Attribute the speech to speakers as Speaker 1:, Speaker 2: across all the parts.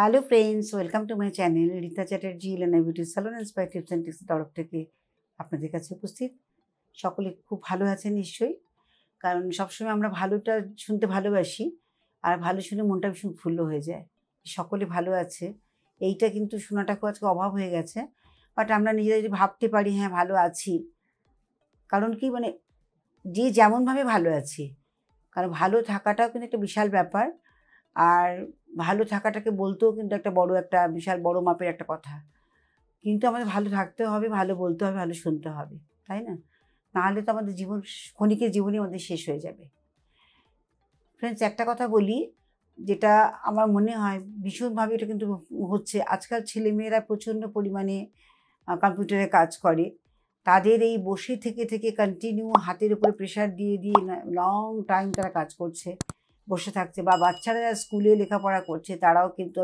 Speaker 1: Hello friends, welcome to my channel Rita Chatterjee ইলানা beauty salon inspire tips and ট্রিক্সের তরফ থেকে আপনাদের কাছে উপস্থিত। সকলে খুব ভালো আছেন নিশ্চয়ই, কারণ সবসময় আমরা ভালোটা শুনতে ভালোবাসি, আর ভালো শুনে মনটা ভীষণ ফুল্ল হয়ে যায়। সকলে ভালো আছে, এইটা কিন্তু শোনাটা খুব আজকে অভাব হয়ে গেছে। বাট আমরা নিজেরা যদি ভাবতে পারি হ্যাঁ ভালো আছি, কারণ কি মানে যে যেমনভাবে ভালো আছি, কারণ ভালো থাকাটাও কিন্তু একটা বিশাল ব্যাপার। আর ভালো থাকাটাকে বলতেও কিন্তু একটা বিশাল বড় মাপের একটা কথা। কিন্তু আমাদের ভালো থাকতে হবে, ভালো বলতে হবে, ভালো শুনতে হবে, তাই না? নাহলে তো আমাদের জীবন ক্ষণিকের জীবনই আমাদের শেষ হয়ে যাবে। ফ্রেন্ডস, একটা কথা বলি, যেটা আমার মনে হয় ভীষণভাবে এটা কিন্তু হচ্ছে, আজকাল ছেলেমেয়েরা প্রচণ্ড পরিমাণে কম্পিউটারে কাজ করে। তাদের এই বসে থেকে থেকে কন্টিনিউ হাতের উপরে প্রেশার দিয়ে দিয়ে লং টাইম তারা কাজ করছে, বসে থাকছে। বা বাচ্চারা যারা স্কুলে লেখাপড়া করছে তারাও কিন্তু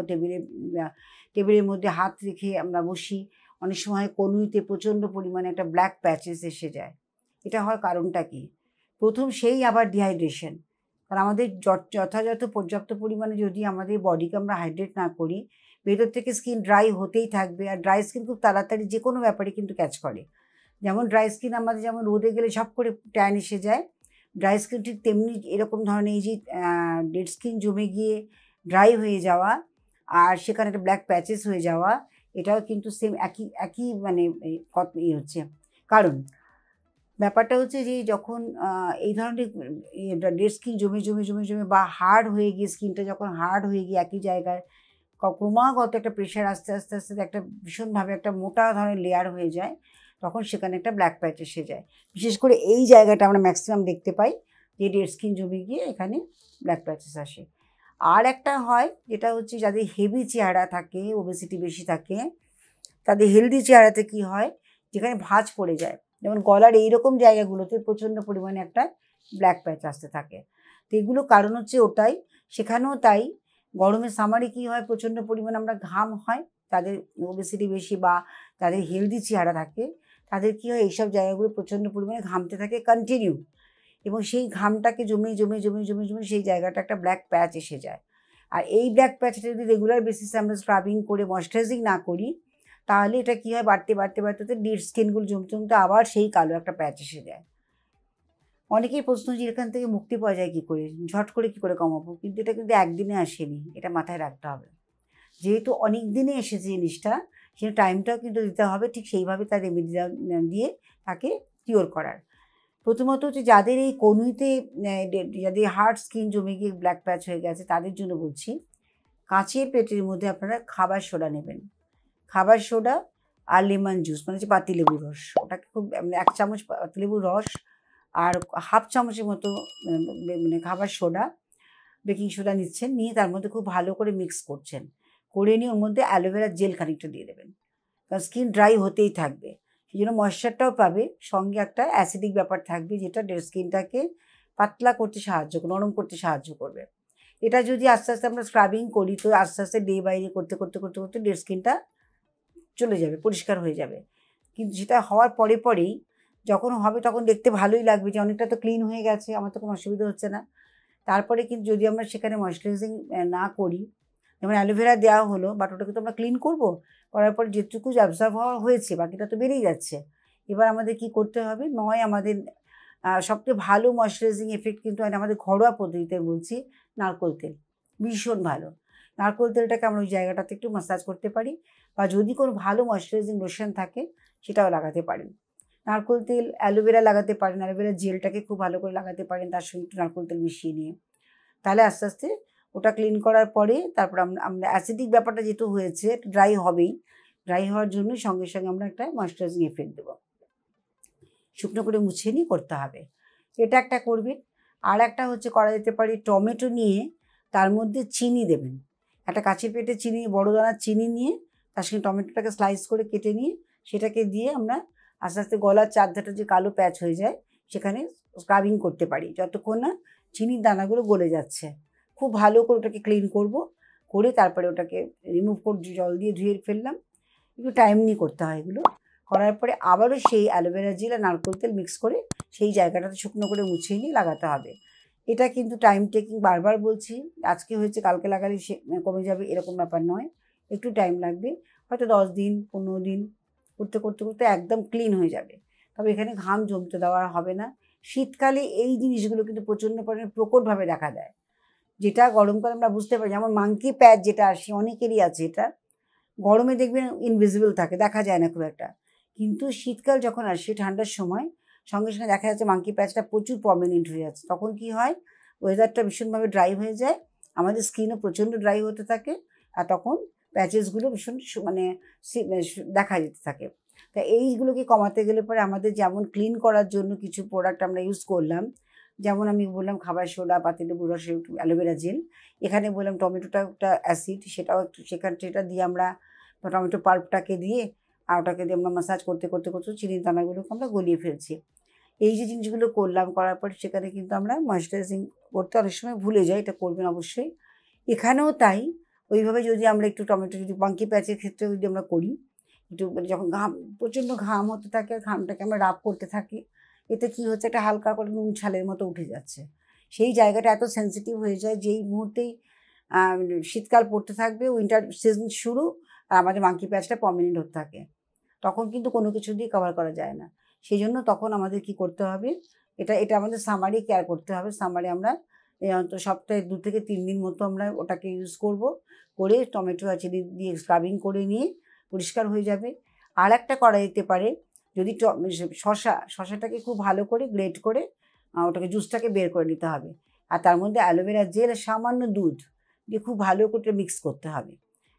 Speaker 1: টেবিলের মধ্যে হাত রেখে আমরা বসি, অনেক সময় কনুইতে প্রচণ্ড পরিমাণে একটা ব্ল্যাক প্যাচেস এসে যায়। এটা হওয়ার কারণটা কি? প্রথম সেই আবার ডিহাইড্রেশন। কারণ আমাদের যথাযথ পর্যাপ্ত পরিমাণে যদি আমাদের বডিকে আমরা হাইড্রেট না করি, ভেতর থেকে স্কিন ড্রাই হতেই থাকবে। আর ড্রাই স্কিন খুব তাড়াতাড়ি যে কোনো ব্যাপারে কিন্তু ক্যাচ করে। যেমন ড্রাই স্কিন আমাদের যেমন রোদে গেলে ঝপ করে ট্যান এসে যায়, ড্রাই স্কিন ঠিক তেমনি এরকম ধরনের এই যে ডেড স্কিন জমে গিয়ে ড্রাই হয়ে যাওয়া আর সেখানে একটা ব্ল্যাক প্যাচেস হয়ে যাওয়া, এটাও কিন্তু সেম একই একই মানে হচ্ছে। কারণ ব্যাপারটা হচ্ছে যে যখন এই ধরনের ডেড স্কিন জমে জমে জমে জমে বা হার্ড হয়ে গিয়ে স্কিনটা যখন হার্ড হয়ে গিয়ে একই জায়গায় ক্রমাগত একটা প্রেশার আস্তে আস্তে আস্তে একটা ভীষণভাবে একটা মোটা ধরনের লেয়ার হয়ে যায়, তখন সেখানে একটা ব্ল্যাক প্যাচ এসে যায়। বিশেষ করে এই জায়গাটা আমরা ম্যাক্সিমাম দেখতে পাই যে ডেড স্কিন জমে গিয়ে এখানে ব্ল্যাক প্যাচেস আসে। আর একটা হয় যেটা হচ্ছে যাদের হেভি চেহারা থাকে, ওবেসিটি বেশি থাকে, তাদের হেলদি চেহারাতে কি হয়, যেখানে ভাঁজ পড়ে যায়, যেমন গলার এইরকম জায়গাগুলোতে প্রচণ্ড পরিমাণে একটা ব্ল্যাক প্যাচ আসতে থাকে। তো এগুলো কারণ হচ্ছে ওটাই, সেখানেও তাই। গরমের সামারে কী হয়, প্রচণ্ড পরিমাণে আমরা ঘাম হয়, তাদের ওবেসিটি বেশি বা তাদের হেলদি চেহারা থাকে, তাদের কী হয় এইসব জায়গাগুলো প্রচণ্ড পরিমাণে ঘামতে থাকে কন্টিনিউ, এবং সেই ঘামটাকে জমে জমে জমে জমে জমে সেই জায়গাটা একটা ব্ল্যাক প্যাচ এসে যায়। আর এই ব্ল্যাক প্যাচটা যদি রেগুলার বেসিসে আমরা স্ক্রাবিং করে ময়েশ্চারাইজিং না করি, তাহলে এটা কী হয়, বাড়তে বাড়তে বাড়তে ডেড স্কিনগুলো জমতে জমতে আবার সেই কালো একটা প্যাচ এসে যায়। অনেকেই প্রশ্ন যে এখান থেকে মুক্তি পাওয়া যায় কী করে, ঝট করে কী করে কমাবো? কিন্তু এটা কিন্তু একদিনে আসেনি, এটা মাথায় রাখতে হবে। যেহেতু অনেক দিনে এসেছে জিনিসটা, সেই টাইমটাও কিন্তু দিতে হবে ঠিক সেইভাবে তার রেমেডি দিয়ে তাকে কিওর করার। প্রথমত হচ্ছে যাদের এই কনুইতে যাদের হার্ড স্কিন জমে গিয়ে ব্ল্যাক প্যাচ হয়ে গেছে, তাদের জন্য বলছি, কাঁচের প্লেটের মধ্যে আপনারা খাবার সোডা নেবেন। খাবার সোডা আর লেমন জুস, মানে হচ্ছে পাতিলেবুর রস, ওটাকে খুব মানে 1 চামচ পাতিলেবুর রস আর হাফ চামচের মতো মানে খাবার সোডা, বেকিং সোডা নিচ্ছেন, নিয়ে তার মধ্যে খুব ভালো করে মিক্স করছেন, করে নিয়ে ওর মধ্যে অ্যালোভেরার জেল খানিকটা দিয়ে দেবেন। কারণ স্কিন ড্রাই হতেই থাকবে, সেই জন্য ময়েশ্চারটাও পাবে, সঙ্গে একটা অ্যাসিডিক ব্যাপার থাকবে যেটা স্কিনটাকে পাতলা করতে সাহায্য করবে, নরম করতে সাহায্য করবে। এটা যদি আস্তে আস্তে আমরা স্ক্রাবিং করি, তো আস্তে আস্তে ডে বাই ডে করতে করতে করতে করতে ডেড স্কিনটা চলে যাবে, পরিষ্কার হয়ে যাবে। কিন্তু যেটা হওয়ার পরে পরেই যখন হবে তখন দেখতে ভালোই লাগবে যে অনেকটা তো ক্লিন হয়ে গেছে, আমার তো কোনো অসুবিধা হচ্ছে না। তারপরে কিন্তু যদি আমরা সেখানে ময়েশ্চারাইজিং না করি, যেমন অ্যালোভেরা দেওয়া হলো, বাট ওটাকে তো আমরা ক্লিন করবো, করার পরে যেটুকু অ্যাবজর্ব হওয়া হয়েছে বাকিটা তো বেরিয়ে যাচ্ছে। এবার আমাদের কি করতে হবে, নয় আমাদের সবচেয়ে ভালো ময়েশ্চারাইজিং এফেক্ট কিন্তু আমাদের ঘরোয়া পদ্ধতিতে বলছি, নারকেল তেল ভীষণ ভালো। নারকেল তেলটাকে আমরা ওই জায়গাটাতে একটু ম্যাসাজ করতে পারি, বা যদি কোনো ভালো ময়েশ্চারাইজিং লোশন থাকে সেটাও লাগাতে পারেন। নারকেল তেল, অ্যালোভেরা লাগাতে পারেন, অ্যালোভেরা জেলটাকে খুব ভালো করে লাগাতে পারেন তার সঙ্গে একটু নারকেল তেল মিশিয়ে নিয়ে। তাহলে আস্তে আস্তে ওটা ক্লিন করার পরে তারপর আমরা অ্যাসিডিক ব্যাপারটা যেহেতু হয়েছে ড্রাই হবেই, ড্রাই হওয়ার জন্য সঙ্গে সঙ্গে আমরা একটা ময়েশ্চারাইজিং এফেক্ট দেবো, শুকনো করে মুছিয়ে নিয়ে করতে হবে। এটা একটা করবেন। আর একটা হচ্ছে করা যেতে পারে, টমেটো নিয়ে তার মধ্যে চিনি দেবেন, একটা কাঁচের পেটে চিনি, বড় দানার চিনি নিয়ে তার সঙ্গে টমেটোটাকে স্লাইস করে কেটে নিয়ে সেটাকে দিয়ে আমরা আস্তে আস্তে গলার চারধারটা যে কালো প্যাচ হয়ে যায় সেখানে স্ক্রাবিং করতে পারি, যতক্ষণ না চিনির দানাগুলো গলে যাচ্ছে। খুব ভালো করে ওটাকে ক্লিন করব, করে তারপরে ওটাকে রিমুভ করে জল দিয়ে ধুয়ে ফেললাম। একটু টাইম নিয়ে করতে হয় এগুলো। করার পরে আবারও সেই অ্যালোভেরা জেল আর নারকেল তেল মিক্স করে সেই জায়গাটাতে শুকনো করে মুছিয়ে নিয়ে লাগাতে হবে। এটা কিন্তু টাইম টেকিং, বারবার বলছি, আজকে হয়েছে কালকে লাগালে সে কমে যাবে এরকম ব্যাপার নয়, একটু টাইম লাগবে, হয়তো 10 দিন 15 দিন করতে করতে করতে একদম ক্লিন হয়ে যাবে। তবে এখানে ঘাম জমতে দেওয়া হবে না। শীতকালে এই জিনিসগুলো কিন্তু প্রচণ্ড পরিমাণে প্রকটভাবে দেখা দেয়, যেটা গরমকালে আমরা বুঝতে পারি। যেমন মাঙ্কি প্যাচ যেটা আসে, অনেকেরই আছে, এটা গরমে দেখবেন ইনভিজিবল থাকে, দেখা যায় না খুব একটা, কিন্তু শীতকাল যখন আসে ঠান্ডার সময় সঙ্গে সঙ্গে দেখা যাচ্ছে মাঙ্কি প্যাচটা প্রচুর প্রমিনেন্ট হয়ে যাচ্ছে। তখন কি হয়, ওয়েদারটা ভীষণভাবে ড্রাই হয়ে যায়, আমাদের স্কিনও প্রচণ্ড ড্রাই হতে থাকে, আর তখন প্যাচেসগুলো ভীষণ মানে দেখা যেতে থাকে। তা এইগুলোকে কমাতে গেলে পরে আমাদের যেমন ক্লিন করার জন্য কিছু প্রোডাক্ট আমরা ইউজ করলাম, যেমন আমি বললাম খাবার সোডা, পাতিলেবু রস, একটু অ্যালোভেরা জেল, এখানে বললাম টমেটোটা একটা অ্যাসিড, সেটাও একটু সেটা দিয়ে আমরা টমেটো পাল্পটাকে দিয়ে আর ওটাকে দিয়ে আমরা মাসাজ করতে করতে করতে চিনির দানাগুলোকে আমরা গলিয়ে ফেলছি। এই যে জিনিসগুলো করলাম, করার পর সেখানে কিন্তু আমরা ময়েশ্চারাইজিং করতে অনেক সময় ভুলে যাই, এটা করবেন অবশ্যই। এখানেও তাই, ওইভাবে যদি আমরা একটু টমেটো, যদি মাঙ্কি প্যাচের ক্ষেত্রে যদি আমরা করি, একটু মানে যখন প্রচণ্ড ঘাম হতে থাকে, ঘামটাকে আমরা রাব করতে থাকি, এতে কি হচ্ছে, একটা হালকা করে নুন ছালের মতো উঠে যাচ্ছে। সেই জায়গাটা এত সেন্সিটিভ হয়ে যায়, যেই মুহূর্তেই শীতকাল পড়তে থাকবে, উইন্টার সিজন শুরু, আর আমাদের মাঙ্কি প্যাচটা পার্মানেন্ট হতে থাকে, তখন কিন্তু কোনো কিছু দিয়ে কভার করা যায় না। সেই জন্য তখন আমাদের কি করতে হবে, এটা আমাদের সামারে কেয়ার করতে হবে। সামারে আমরা অন্তত সপ্তাহে 2 থেকে 3 দিন মতো আমরা ওটাকে ইউজ করব, করে টমেটো আর চিনি দিয়ে স্ক্রাবিং করে নিয়ে পরিষ্কার হয়ে যাবে। আর একটা করা যেতে পারে, যদি শশাটাকে খুব ভালো করে গ্রেট করে ওটাকে জুসটাকে বের করে নিতে হবে, আর তার মধ্যে অ্যালোভেরা জেল, সামান্য দুধ দিয়ে খুব ভালো করে মিক্স করতে হবে।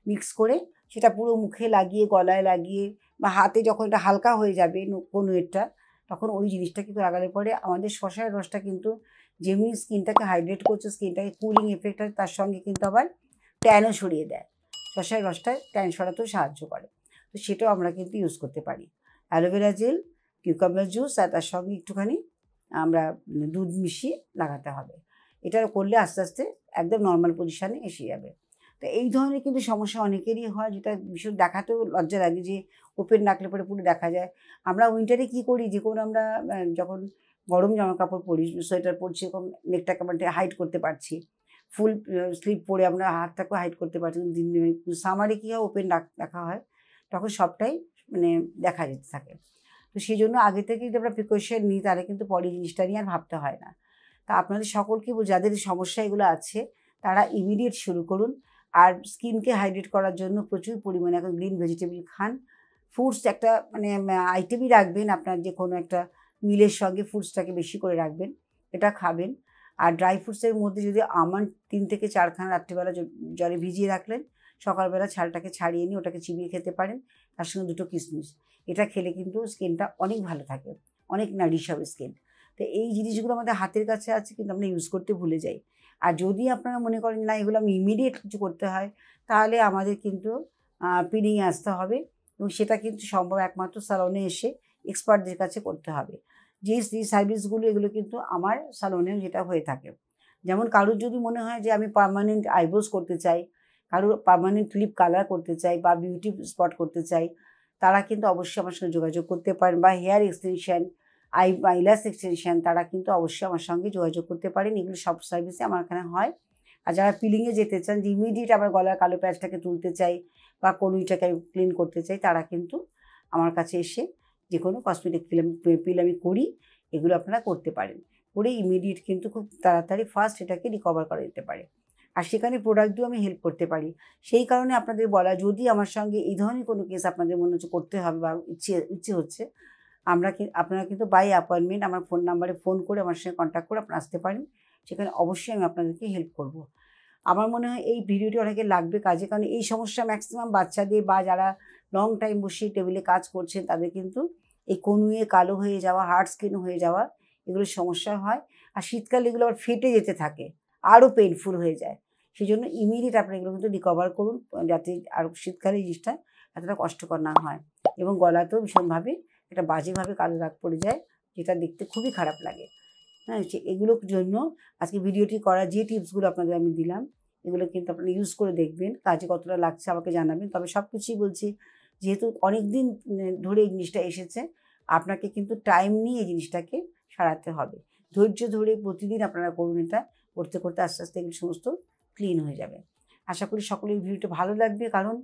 Speaker 1: মিক্স করে সেটা পুরো মুখে লাগিয়ে, গলায় লাগিয়ে, বা হাতে যখন এটা হালকা হয়ে যাবে কনুয়েরটা, তখন ওই জিনিসটা কিন্তু লাগালে পরে আমাদের শশার রসটা কিন্তু যেমনি স্কিনটাকে হাইড্রেট করছে, স্কিনটাকে কুলিং এফেক্ট হয়, তার সঙ্গে কিন্তু আবার ট্যানও সরিয়ে দেয়। শশার রসটা ট্যান সরাতেও সাহায্য করে, তো সেটাও আমরা কিন্তু ইউজ করতে পারি। অ্যালোভেরা জেল, কিউকাম্বার জুস, আর তার সঙ্গে একটুখানি আমরা দুধ মিশিয়ে লাগাতে হবে। এটা করলে আস্তে আস্তে একদম নর্মাল পজিশানে এসে যাবে। তো এই ধরনের কিন্তু সমস্যা অনেকেরই হয়, যেটা ভীষণ দেখাতেও লজ্জা লাগে, যে ওপেন রাখলে পরে পুরো দেখা যায়। আমরা উইন্টারে কী করি, যে কোনো আমরা যখন গরম জামা কাপড় পরি, সোয়েটার পরছি, এরকম নেকটাকে আমরা হাইড করতে পারছি, ফুল স্লিভ পরে আমরা হাতটাকেও হাইড করতে পারছি, দিন দিনে। সামারে কী হয়, ওপেন রাখা হয়, তখন সবটাই মানে দেখা যেতে থাকে। তো সেই জন্য আগে থেকে যদি আমরা প্রিকশন নিই, তাহলে কিন্তু পরে জিনিসটা নিয়ে আর ভাবতে হয় না। তা আপনাদের সকলকে যাদের সমস্যা এগুলো আছে, তারা ইমিডিয়েট শুরু করুন। আর স্কিনকে হাইড্রেট করার জন্য প্রচুর পরিমাণে এখন গ্রিন ভেজিটেবল খান। ফ্রুটস একটা মানে আইটেমই রাখবেন, আপনার যে কোনো একটা মিলের সঙ্গে ফ্রুটসটাকে বেশি করে রাখবেন, এটা খাবেন। আর ড্রাই ফ্রুটসের মধ্যে যদি আমন্ড 3 থেকে 4 খানা রাত্রিবেলা জলে ভিজিয়ে রাখলেন, সকালবেলা ছালটাকে ছাড়িয়ে নিয়ে ওটাকে চিবিয়ে খেতে পারেন, তার সঙ্গে 2টো কিশমিশ। এটা খেলে কিন্তু স্কিনটা অনেক ভালো থাকে, অনেক নারিশ হবে স্কিন। তো এই জিনিসগুলো আমাদের হাতের কাছে আছে, কিন্তু আমরা ইউজ করতে ভুলে যাই। আর যদি আপনারা মনে করেন না এগুলো আমি ইমিডিয়েট কিছু করতে হয়, তাহলে আমাদের কিন্তু পিলিংয়ে আসতে হবে, এবং সেটা কিন্তু সম্ভব একমাত্র স্যালনে এসে এক্সপার্টদের কাছে করতে হবে। যেই সার্ভিসগুলো, এগুলো কিন্তু আমার স্যালনেও যেটা হয়ে থাকে। যেমন কারোর যদি মনে হয় যে আমি পার্মানেন্ট আইব্রোজ করতে চাই, কারোর পার্মানেন্ট লিপ কালার করতে চাই, বা বিউটি স্পট করতে চাই, তারা কিন্তু অবশ্যই আমার সঙ্গে যোগাযোগ করতে পারেন। বা হেয়ার এক্সটেনশন, আইল্যাশ এক্সটেনশন, তারা কিন্তু অবশ্যই আমার সঙ্গে যোগাযোগ করতে পারেন। এগুলো সব সার্ভিসে আমার এখানে হয়। আর যারা পিলিংয়ে যেতে চান, যে ইমিডিয়েট আবার গলার কালো প্যাচটাকে তুলতে চাই, বা কনুইটাকে ক্লিন করতে চাই, তারা কিন্তু আমার কাছে এসে যে কোনো কসমেটিক পিল আমি করি, এগুলো আপনারা করতে পারেন। করে ইমিডিয়েট কিন্তু খুব তাড়াতাড়ি ফাস্ট এটাকে রিকভার করা যেতে পারে। আর সেখানে প্রোডাক্ট দিয়েও আমি হেল্প করতে পারি। সেই কারণে আপনাদের বলা, যদি আমার সঙ্গে এই ধরনের কোনো কেস আপনাদের মনে হচ্ছে করতে হবে, বা ইচ্ছে হচ্ছে, আপনারা কিন্তু বাই অ্যাপয়েন্টমেন্ট আমার ফোন নাম্বারে ফোন করে আমার সঙ্গে কন্ট্যাক্ট করে আপনারা আসতে পারেন। সেখানে অবশ্যই আমি আপনাদেরকে হেল্প করব। আমার মনে হয় এই ভিডিওটি অনেকের লাগবে কাজে, কারণ এই সমস্যা ম্যাক্সিমাম বাচ্চাদের, বা যারা লং টাইম বসে টেবিলে কাজ করছেন, তাদের কিন্তু এই কনুয়ে কালো হয়ে যাওয়া, হার্ড স্কিন হয়ে যাওয়া, এগুলোর সমস্যা হয়। আর শীতকালে এগুলো আবার ফেটে যেতে থাকে, আরও পেইনফুল হয়ে যায়। সেই জন্য ইমিডিয়েট আপনারা এগুলো কিন্তু রিকভার করুন, যাতে আর শীতকালে এই জিনিসটা এতটা কষ্টকর না হয়। এবং গলাতেও ভীষণভাবে একটা বাজেভাবে কালো দাগ পড়ে যায়, যেটা দেখতে খুবই খারাপ লাগে। হ্যাঁ, এগুলোর জন্য আজকে ভিডিওটি করা, যে টিপসগুলো আপনাদের আমি দিলাম, এগুলো কিন্তু আপনারা ইউজ করে দেখবেন, কাজে কতটা লাগছে আমাকে জানাবেন। তবে সব কিছুই বলছি, যেহেতু অনেক দিন ধরে এই জিনিসটা এসেছে, আপনাকে কিন্তু টাইম নিয়ে এই জিনিসটাকে সারাতে হবে। ধৈর্য ধরে প্রতিদিন আপনারা করুন, এটা করতে করতে আস্তে আস্তে এগুলো সমস্ত ক্লিন হয়ে যাবে। আশা করি সকলের ভিডিওটা ভালো লাগবে, কারণ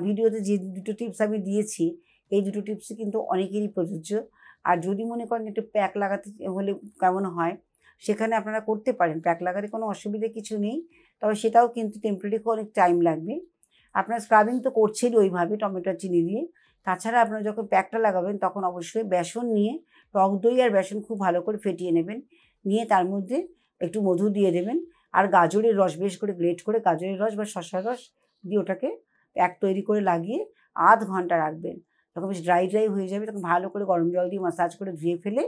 Speaker 1: ভিডিওতে যে দুটো টিপস আমি দিয়েছি এই দুটো টিপসই কিন্তু অনেকেরই প্রযোজ্য। আর যদি মনে করেন একটু প্যাক লাগাতে হলে কেমন হয়, সেখানে আপনারা করতে পারেন, প্যাক লাগাতে কোনো অসুবিধা কিছু নেই, তবে সেটাও কিন্তু টেম্পোরারি অনেক টাইম লাগবে। আপনার স্ক্রাবিং তো করছেনই ওইভাবে টমেটো চিনি দিয়ে, তাছাড়া আপনারা যখন প্যাকটা লাগাবেন তখন অবশ্যই বেসন নিয়ে টক দই আর বেসন খুব ভালো করে ফেটিয়ে নেবেন, নিয়ে তার মধ্যে একটু মধু দিয়ে দেবেন, আর গাজরের রস বেশ করে গ্রেট করে গাজরের রস বা শসার রস দিয়ে ওটাকে প্যাক তৈরি করে লাগিয়ে আধ ঘন্টা রাখবেন। যখন বেশ ড্রাই ড্রাই হয়ে যাবে তখন ভালো করে গরম জল দিয়ে মাসাজ করে ধুয়ে ফেলে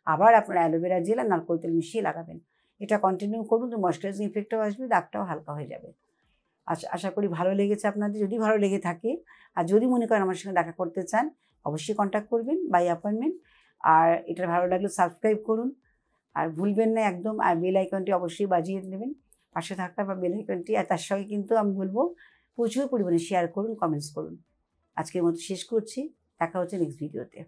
Speaker 1: আবার আপনার অ্যালোভেরা জেল আর নারকেল তেল মিশিয়ে লাগাবেন। এটা কন্টিনিউ করুন, তো ময়েশ্চারাইজিং ইফেক্টটাও আসবে, দাগটাও হালকা হয়ে যাবে। আশা করি ভালো লেগেছে আপনাদের। যদি ভালো লেগে থাকে আর যদি মনে করেন আমার সঙ্গে দেখা করতে চান, অবশ্যই কন্ট্যাক্ট করবেন বাই অ্যাপয়েন্টমেন্ট। আর এটা ভালো লাগলে সাবস্ক্রাইব করুন, আর ভুলবেন না একদম, আর বেল আইকনটি অবশ্যই বাজিয়ে নেবেন পাশে থাকা বা বেল আইকনটি। আর তার সঙ্গে কিন্তু আমি বলবো প্রচুর পরিমাণে শেয়ার করুন, কমেন্টস করুন। আজকের মতো শেষ করছি, দেখা হচ্ছে নেক্সট ভিডিওতে।